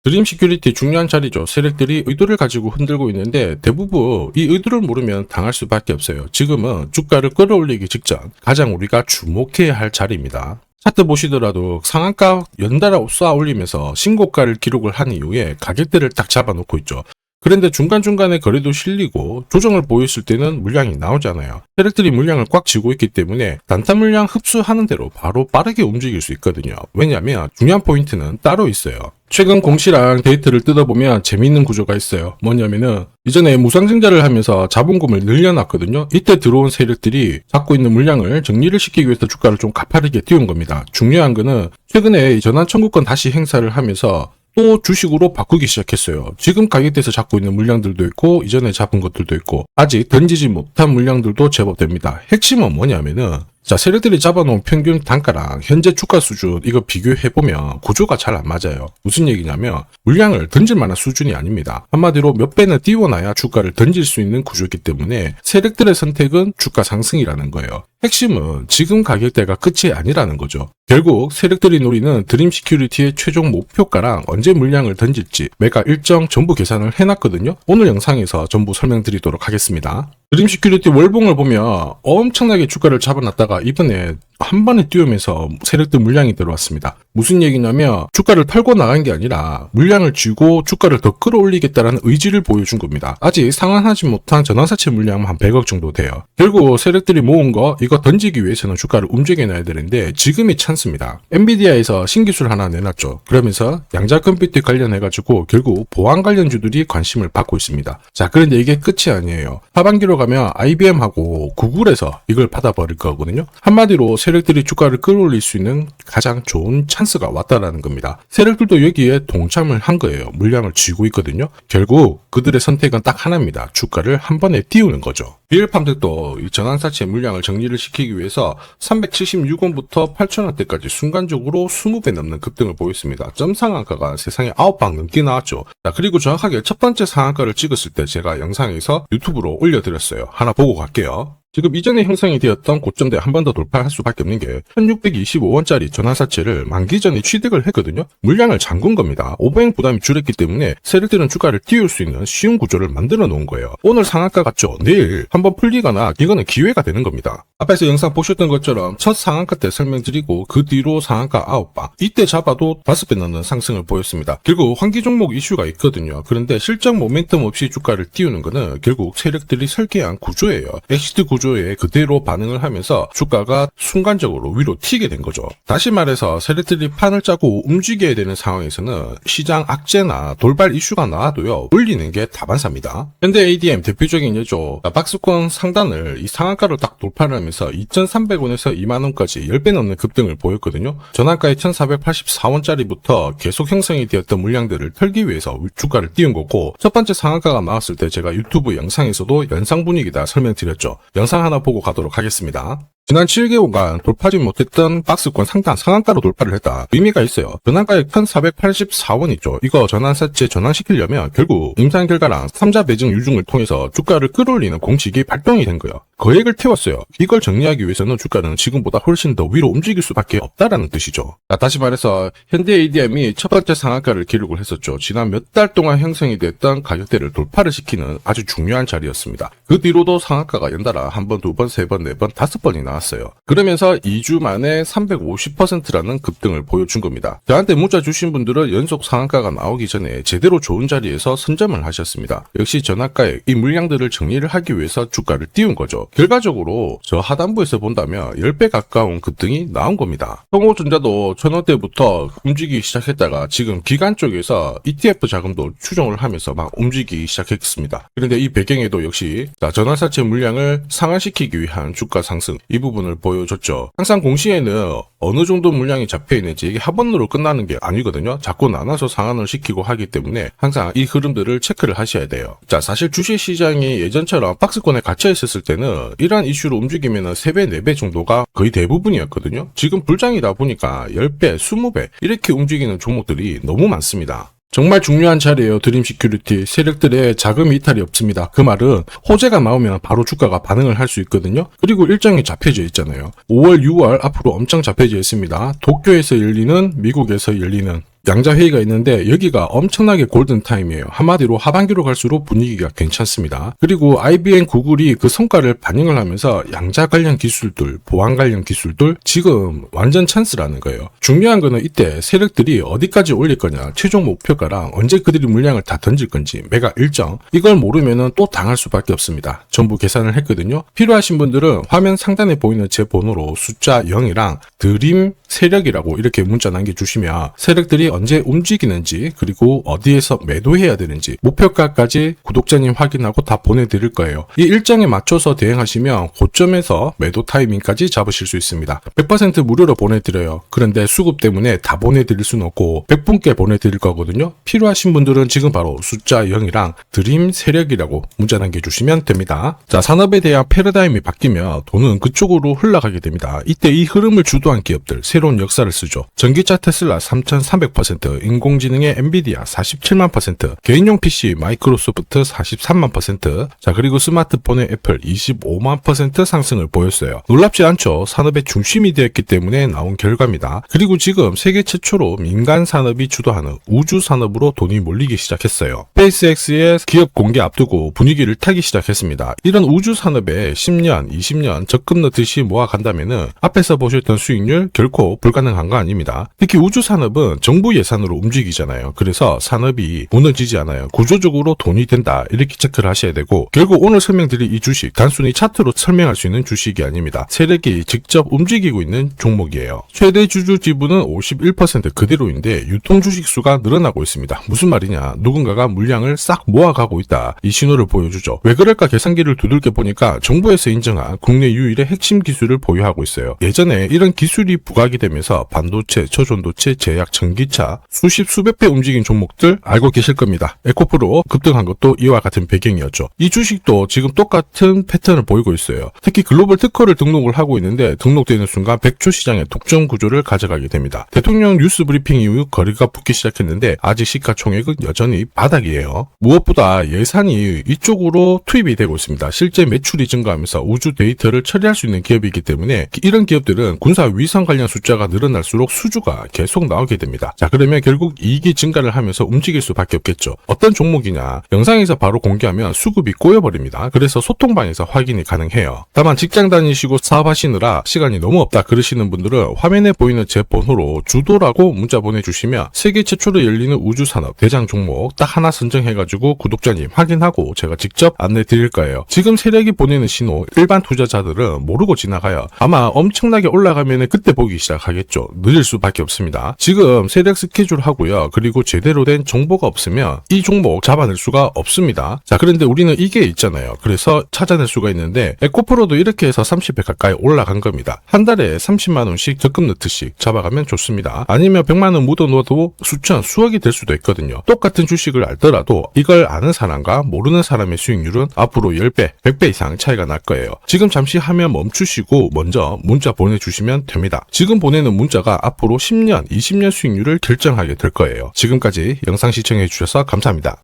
드림 시큐리티 중요한 자리죠. 세력들이 의도를 가지고 흔들고 있는데 대부분 이 의도를 모르면 당할 수밖에 없어요. 지금은 주가를 끌어올리기 직전 가장 우리가 주목해야 할 자리입니다. 차트 보시더라도 상한가 연달아 쏘아 올리면서 신고가를 기록을 한 이후에 가격대를 딱 잡아놓고 있죠. 그런데 중간중간에 거래도 실리고 조정을 보였을 때는 물량이 나오잖아요. 세력들이 물량을 꽉 쥐고 있기 때문에 단타 물량 흡수하는 대로 바로 빠르게 움직일 수 있거든요. 왜냐하면 중요한 포인트는 따로 있어요. 최근 공시랑 데이터를 뜯어보면 재미있는 구조가 있어요. 뭐냐면은 이전에 무상증자를 하면서 자본금을 늘려놨거든요. 이때 들어온 세력들이 잡고 있는 물량을 정리를 시키기 위해서 주가를 좀 가파르게 띄운 겁니다. 중요한 거는 최근에 전환 청구권 다시 행사를 하면서 또 주식으로 바꾸기 시작했어요. 지금 가격대에서 잡고 있는 물량들도 있고 이전에 잡은 것들도 있고 아직 던지지 못한 물량들도 제법 됩니다. 핵심은 뭐냐면은 세력들이 잡아놓은 평균 단가랑 현재 주가 수준 이거 비교해보면 구조가 잘 안 맞아요. 무슨 얘기냐면 물량을 던질 만한 수준이 아닙니다. 한마디로 몇 배는 띄워놔야 주가를 던질 수 있는 구조이기 때문에 세력들의 선택은 주가 상승이라는 거예요. 핵심은 지금 가격대가 끝이 아니라는 거죠. 결국 세력들이 노리는 드림 시큐리티의 최종 목표가랑 언제 물량을 던질지 매가 일정 전부 계산을 해놨거든요. 오늘 영상에서 전부 설명드리도록 하겠습니다. 드림 시큐리티 월봉을 보면 엄청나게 주가를 잡아놨다가 이번에 한 번에 띄우면서 세력들 물량이 들어왔습니다. 무슨 얘기냐면 주가를 털고 나간 게 아니라 물량을 쥐고 주가를 더 끌어올리겠다라는 의지를 보여준 겁니다. 아직 상환하지 못한 전환사채 물량 한 100억 정도 돼요. 결국 세력들이 모은 거 이거 던지기 위해서는 주가를 움직여놔야 되는데 지금이 찬스입니다. 엔비디아에서 신기술 하나 내놨죠. 그러면서 양자 컴퓨터 관련해가지고 결국 보안 관련주들이 관심을 받고 있습니다. 자, 그런데 이게 끝이 아니에요. 하반기로 가면 IBM하고 구글에서 이걸 받아버릴 거거든요. 한마디로 세력들이 주가를 끌어올릴 수 있는 가장 좋은 찬스가 왔다라는 겁니다. 세력들도 여기에 동참을 한 거예요. 물량을 쥐고 있거든요. 결국 그들의 선택은 딱 하나입니다. 주가를 한 번에 띄우는 거죠. 비엘팜들도 이 전환사채 물량을 정리를 시키기 위해서 376원부터 8,000원대까지 순간적으로 20배 넘는 급등을 보였습니다. 점 상한가가 세상에 9방 넘게 나왔죠. 자, 그리고 정확하게 첫 번째 상한가를 찍었을 때 제가 영상에서 유튜브로 올려드렸어요. 하나 보고 갈게요. 지금 이전에 형성이 되었던 고점대 한 번 더 돌파할 수밖에 없는 게 1625원짜리 전환사채를 만기 전에 취득을 했거든요. 물량을 잠근 겁니다. 오버행 부담이 줄었기 때문에 세력들은 주가를 띄울 수 있는 쉬운 구조를 만들어 놓은 거예요. 오늘 상한가 같죠? 내일 한번 풀리거나 이거는 기회가 되는 겁니다. 앞에서 영상 보셨던 것처럼 첫 상한가 때 설명드리고 그 뒤로 상한가 9방 이때 잡아도 5배 넘는 상승을 보였습니다. 결국 환기 종목 이슈가 있거든요. 그런데 실적 모멘텀 없이 주가를 띄우는 거는 결국 세력들이 설계한 구조예요. 엑시트 구조에 그대로 반응을 하면서 주가가 순간적으로 위로 튀게 된 거죠. 다시 말해서 세력들이 판을 짜고 움직여야 되는 상황에서는 시장 악재나 돌발 이슈가 나와도요 올리는 게 다반사입니다. 현대 ADM 대표적인 예죠. 박스권 상단을 이 상한가로 딱 돌파를 하면서 2,300원에서 2만원까지 10배 넘는 급등을 보였거든요. 전환가의 1,484원짜리부터 계속 형성이 되었던 물량들을 털기 위해서 주가를 띄운 거고 첫 번째 상한가가 나왔을 때 제가 유튜브 영상에서도 연상 분위기다 설명드렸죠. 영상 하나 보고 가도록 하겠습니다. 지난 7개월간 돌파하지 못했던 박스권 상단 상한가로 돌파를 했다. 의미가 있어요. 전환가액 1,484원 있죠. 이거 전환사채 전환시키려면 결국 임상 결과랑 3자 배정 유증을 통해서 주가를 끌어올리는 공식이 발동이 된 거예요. 거액을 태웠어요. 이걸 정리하기 위해서는 주가는 지금보다 훨씬 더 위로 움직일 수밖에 없다라는 뜻이죠. 자, 다시 말해서 현대 ADM이 첫 번째 상한가를 기록을 했었죠. 지난 몇 달 동안 형성이 됐던 가격대를 돌파를 시키는 아주 중요한 자리였습니다. 그 뒤로도 상한가가 연달아 한 번, 두 번, 세 번, 네 번, 5번이 나왔어요. 그러면서 2주 만에 350%라는 급등을 보여준 겁니다. 저한테 문자 주신 분들은 연속 상한가가 나오기 전에 제대로 좋은 자리에서 선점을 하셨습니다. 역시 전환가에 이 물량들을 정리를 하기 위해서 주가를 띄운 거죠. 결과적으로 저 하단부에서 본다면 10배 가까운 급등이 나온 겁니다. 성호전자도 1,000원대부터 움직이기 시작했다가 지금 기관 쪽에서 ETF 자금도 추종을 하면서 막 움직이기 시작했습니다. 그런데 이 배경에도 역시 전환사채 물량을 상환시키기 위한 주가 상승 이 부분을 보여줬죠. 항상 공시에는 어느 정도 물량이 잡혀있는지 이게 한 번으로 끝나는 게 아니거든요. 자꾸 나눠서 상환을 시키고 하기 때문에 항상 이 흐름들을 체크를 하셔야 돼요. 자, 사실 주식시장이 예전처럼 박스권에 갇혀있었을 때는 이러한 이슈로 움직이면 3배, 4배 정도가 거의 대부분이었거든요. 지금 불장이다 보니까 10배, 20배 이렇게 움직이는 종목들이 너무 많습니다. 정말 중요한 자리예요. 드림 시큐리티. 세력들의 자금 이탈이 없습니다. 그 말은 호재가 나오면 바로 주가가 반응을 할 수 있거든요. 그리고 일정이 잡혀져 있잖아요. 5월, 6월 앞으로 엄청 잡혀져 있습니다. 도쿄에서 열리는, 미국에서 열리는 양자회의가 있는데 여기가 엄청나게 골든타임이에요. 한마디로 하반기로 갈수록 분위기가 괜찮습니다. 그리고 IBM, 구글이 그 성과를 반영을 하면서 양자 관련 기술들, 보안 관련 기술들 지금 완전 찬스라는 거예요. 중요한 거는 이때 세력들이 어디까지 올릴 거냐, 최종 목표가랑 언제 그들이 물량을 다 던질 건지, 매각 일정, 이걸 모르면은 또 당할 수밖에 없습니다. 전부 계산을 했거든요. 필요하신 분들은 화면 상단에 보이는 제 번호로 숫자 0이랑 드림 세력이라고 이렇게 문자 남겨주시면 세력들이 언제 움직이는지, 그리고 어디에서 매도해야 되는지 목표가까지 구독자님 확인하고 다 보내드릴 거예요. 이 일정에 맞춰서 대응하시면 고점에서 매도 타이밍까지 잡으실 수 있습니다. 100% 무료로 보내드려요. 그런데 수급 때문에 다 보내드릴 수는 없고 100분께 보내드릴 거거든요. 필요하신 분들은 지금 바로 숫자 0이랑 드림 세력이라고 문자 남겨주시면 됩니다. 자, 산업에 대한 패러다임이 바뀌면 돈은 그쪽으로 흘러가게 됩니다. 이때 이 흐름을 주도한 기업들 새로운 역사를 쓰죠. 전기차 테슬라 3,300%, 인공지능의 엔비디아 47만%, 개인용 PC 마이크로소프트 43만%, 자, 그리고 스마트폰의 애플 25만% 상승을 보였어요. 놀랍지 않죠? 산업의 중심이 되었기 때문에 나온 결과입니다. 그리고 지금 세계 최초로 민간 산업이 주도하는 우주 산업으로 돈이 몰리기 시작했어요. 스페이스X의 기업 공개 앞두고 분위기를 타기 시작했습니다. 이런 우주 산업에 10년, 20년 적금 넣듯이 모아간다면은 앞에서 보셨던 수익률 결코 불가능한 거 아닙니다. 특히 우주 산업은 정부 예산으로 움직이잖아요. 그래서 산업이 무너지지 않아요. 구조적으로 돈이 된다, 이렇게 체크를 하셔야 되고, 결국 오늘 설명드릴 이 주식 단순히 차트로 설명할 수 있는 주식이 아닙니다. 세력이 직접 움직이고 있는 종목이에요. 최대 주주 지분은 51% 그대로인데 유통 주식 수가 늘어나고 있습니다. 무슨 말이냐, 누군가가 물량을 싹 모아가고 있다, 이 신호를 보여주죠. 왜 그럴까 계산기를 두들겨 보니까 정부에서 인정한 국내 유일의 핵심 기술을 보유하고 있어요. 예전에 이런 기술이 부각이 되면서 반도체, 초전도체, 제약, 전기차 수십 수백 배 움직인 종목들 알고 계실 겁니다. 에코프로 급등한 것도 이와 같은 배경이었죠. 이 주식도 지금 똑같은 패턴을 보이고 있어요. 특히 글로벌 특허를 등록을 하고 있는데 등록되는 순간 100조 시장의 독점 구조를 가져가게 됩니다. 대통령 뉴스 브리핑 이후 거리가 붙기 시작했는데 아직 시가총액은 여전히 바닥이에요. 무엇보다 예산이 이쪽으로 투입이 되고 있습니다. 실제 매출이 증가하면서 우주 데이터를 처리할 수 있는 기업이기 때문에 이런 기업들은 군사 위성 관련 숫자가 늘어날수록 수주가 계속 나오게 됩니다. 자, 그러면 결국 이익이 증가를 하면서 움직일 수밖에 없겠죠. 어떤 종목이냐, 영상에서 바로 공개하면 수급이 꼬여버립니다. 그래서 소통방에서 확인이 가능해요. 다만 직장 다니시고 사업하시느라 시간이 너무 없다 그러시는 분들은 화면에 보이는 제 번호로 주도라고 문자 보내주시면 세계 최초로 열리는 우주산업 대장 종목 딱 하나 선정해가지고 구독자님 확인하고 제가 직접 안내 드릴 거예요. 지금 세력이 보내는 신호 일반 투자자들은 모르고 지나가요. 아마 엄청나게 올라가면 그때 보기 시작하겠죠. 늦을 수밖에 없습니다. 지금 세력 스케줄 하고요. 그리고 제대로 된 정보가 없으면 이 종목 잡아낼 수가 없습니다. 자, 그런데 우리는 이게 있잖아요. 그래서 찾아낼 수가 있는데 에코프로도 이렇게 해서 30배 가까이 올라간 겁니다. 한 달에 30만 원씩 적금 넣듯이 잡아가면 좋습니다. 아니면 100만 원 묻어놓아도 수천, 수억이 될 수도 있거든요. 똑같은 주식을 알더라도 이걸 아는 사람과 모르는 사람의 수익률은 앞으로 10배, 100배 이상 차이가 날 거예요. 지금 잠시 화면 멈추시고 먼저 문자 보내주시면 됩니다. 지금 보내는 문자가 앞으로 10년, 20년 수익률을 결정하게 될 거예요. 지금까지 영상 시청해 주셔서 감사합니다.